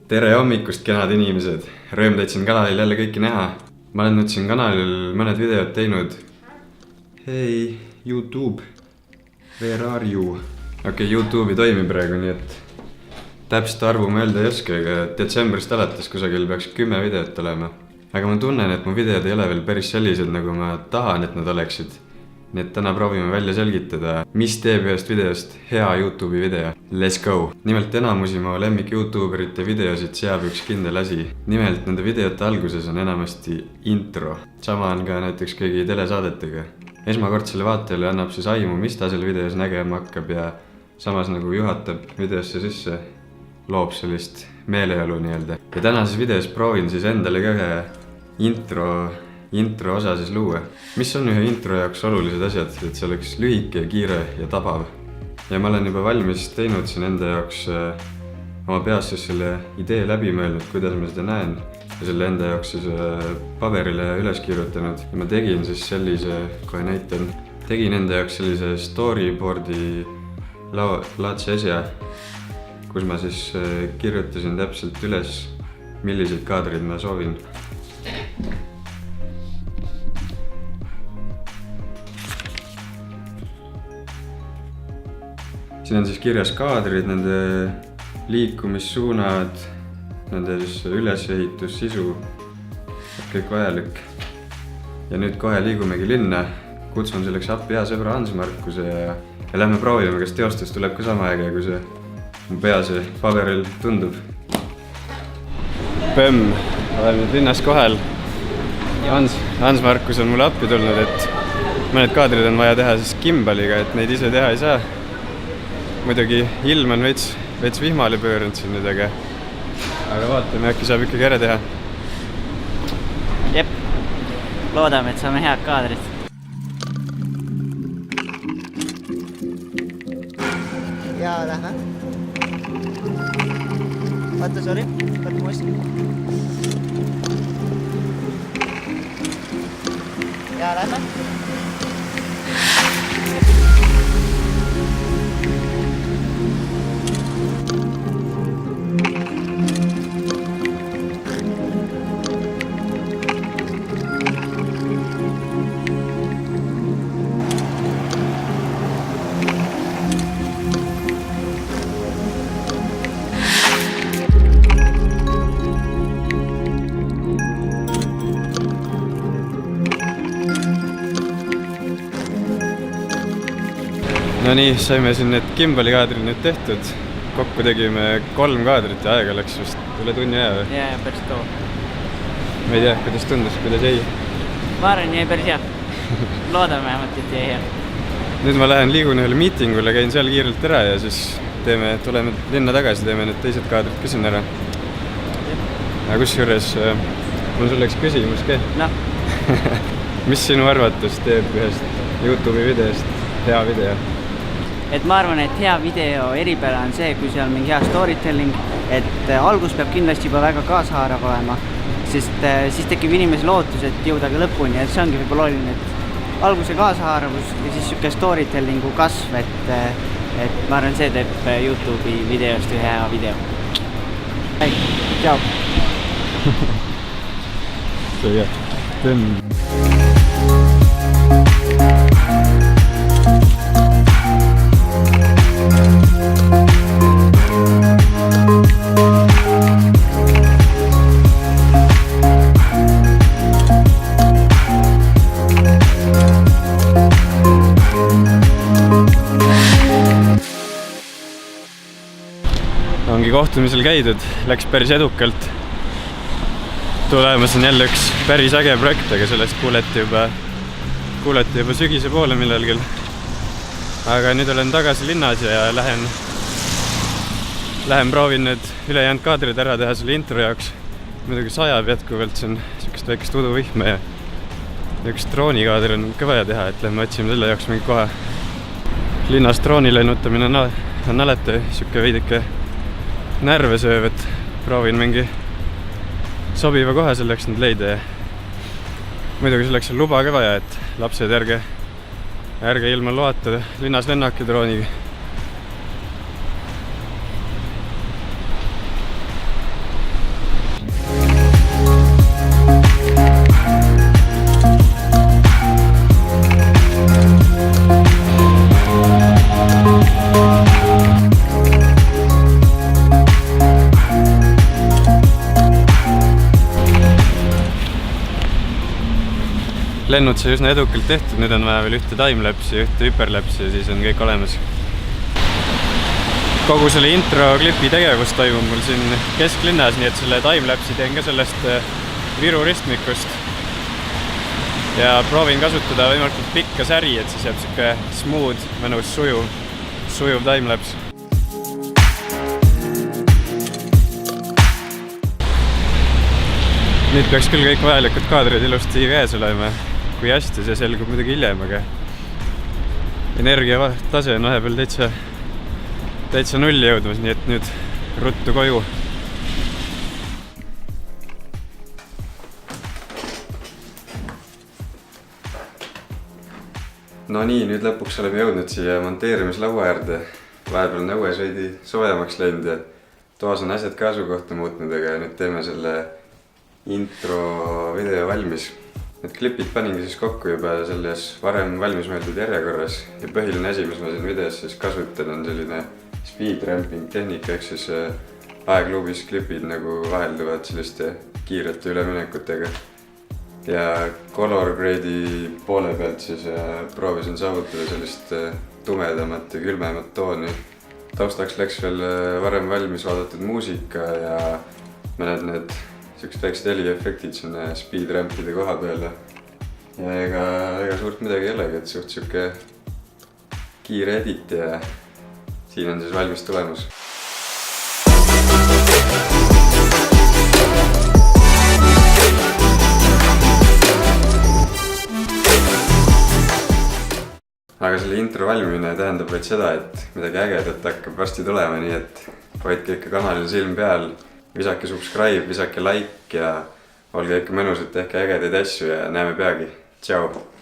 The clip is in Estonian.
Tere hommikust, kenad inimesed! Rõõm teid siin kanalil jälle kõiki näha. Ma olen nüüd siin kanalil mõned videod teinud. Hei, YouTube! Where are you? Okei, YouTube'i toimib praegu, nii et täpselt arvu ma öelda ei oska, aga detsembrist alates kusagil peaks 10 videot olema. Aga ma tunnen, et mu videod ei ole veel päris sellised, nagu ma tahan, et nad oleksid. Nii et täna proovime välja selgitada, mis teeb ühest videost hea YouTube'i video. Let's go! Nimelt enamusi mu lemmik YouTuberite videosid seab üks kindel asi. Nimelt nende videote alguses on enamasti intro. Sama on ka näiteks kõigi telesaadetega. Esmakordsele vaatajale annab siis aimu, mis ta seal videos nägema hakkab ja samas nagu juhatab videosse sisse, loob sellist meeleolu nii-öelda. Ja tänases videos proovin siis endale ka ühe intro osa siis luua. Mis on ühe intro jaoks olulised asjad, et see oleks lühike, kiire ja tabav. Ja ma olen juba valmis teinud siin enda jaoks oma peas siis selle idee läbi mõelnud, kuidas ma seda näen. Ja selle enda jaoks siis paberile üles kirjutanud. Ja ma tegin siis sellise, kohe näitan, tegin enda jaoks sellise storyboardi laadse asja, kus ma siis kirjutasin täpselt üles, milliseid kaadreid ma soovin. Siin on siis kirjas kaadrid, nende liikumissuunad, nende siis ülesehitus, sisu, kõik vajalik. Ja nüüd kohe liigumegi linna, kutsun selleks appi hea sõbra Hans Markuse ja lähme proovime, kas teostus tuleb ka sama äge, kui see mu peas ja paberil tundub. Põmm, oleme nüüd linnas kohal. Hans Markus on mulle appi tulnud, et mõned kaadrid on vaja teha siis gimbaliga, et neid ise teha ei saa. Muidugi ilm on veits vihmale pööranud siin nüüd, aga vaatame, äkki saab ikkagi ära teha. Jep, loodame, et saame head kaadrid. Ja, lähme. Vaata, sorry, võtta muist. Ja, lähme. No nii, saime siin need gimbali kaadrid nüüd tehtud. Kokku tegime 3 kaadrit ja aega läks vist üle tunni aja või? Jaa, päris kaua. Ma ei tea, kuidas tundus, kuidas jäi? Ma arvan, jäi päris hea. Loodame vähemalt, et jäi hea. Nüüd ma lähen liigun ühele miitingule, käin seal kiirelt ära ja siis tuleme linna tagasi, teeme need teised kaadrid ka siin ära. Aga kusjuures, mul sulle üks küsimus ka. No. Mis sinu arvates teeb ühest YouTube'i videost hea video? Et ma arvan, et hea video eripära on see, kui seal on mingi hea storytelling, et algus peab kindlasti juba väga kaasahaarav olema, sest siis tekib inimese lootus, et jõuda ka lõpuni ja see ongi võib-olla oluline, et alguse kaasahaaravus ja siis siuke storytellingu kasv, et ma arvan, see teeb YouTube'i videost ühe hea video. Hei, tšau! See jah, tõmm. Ongi kohtumisel käidud, läks päris edukalt. Tulemas on jälle üks päris äge projekt, aga sellest kuuleti juba sügise poole millalgi. Aga nüüd olen tagasi linnas ja lähen proovin need ülejäänud kaadrid ära teha selle intro jaoks. Muidugi sajab jätkuvalt, see on siukest väikest uduvihma ja üks droonikaadri on ka vaja teha, et lähme otsime selle jaoks mingi koha. Linnas drooni lennutamine on alati siuke veidike närve sööv, et proovin mingi sobiva koha selleks nüüd leida ja muidugi selleks on luba ka vaja, et lapsed ärge ilma loata linnas lennake drooniga. lennud sai üsna edukalt tehtud, nüüd on vaja veel ühte timelapsi ja ühte hyperlapsi ja siis on kõik olemas. Kogu selle intro klipi tegevus toimub mul siin kesklinnas, nii et selle timelapsi teen ka sellest Viru ristmikust. Ja proovin kasutada võimalikult pikka säri, et siis jääb siuke smooth, mõnus sujuv timelaps. Nüüd peaks küll kõik vajalikud kaadrid ilusti käes olema. Kui hästi, see selgub muidugi hiljem, aga energia tase on vahepeal täitsa nulli jõudmas, nii et nüüd ruttu koju. No nii, nüüd lõpuks oleme jõudnud siia monteerimislaua äärde. Vahepeal on õues veidi soojemaks läinud ja toas on asjad ka asukohta muutnud, aga nüüd teeme selle intro video valmis. Need klipid paningi siis kokku juba selles varem valmis mõeldud järjekorras ja põhiline asi, mis ma siin videos siis kasutan, on selline speed ramping tehnika, ehk siis aegluubis klipid nagu vahelduvad selliste kiirete üleminekutega. Ja color grade'i poole pealt siis proovisin saavutada sellist tumedamat ja külmemat tooni. Taustaks läks veel varem valmis vaadatud muusika ja mõned need väiksed heliefektid sinna speed rampide koha peale. Ja ega suurt midagi ei olegi, et suht siuke kiire edit ja siin on siis valmis tulemus. Aga selle intro valmimine tähendab vaid seda, et midagi ägedat hakkab varsti tulema, nii et hoidke ikka kanalil silm peal, visake subscribe, visake like ja olge ikka mõnusad, tehke ägedaid asju ja näeme peagi. Tšau!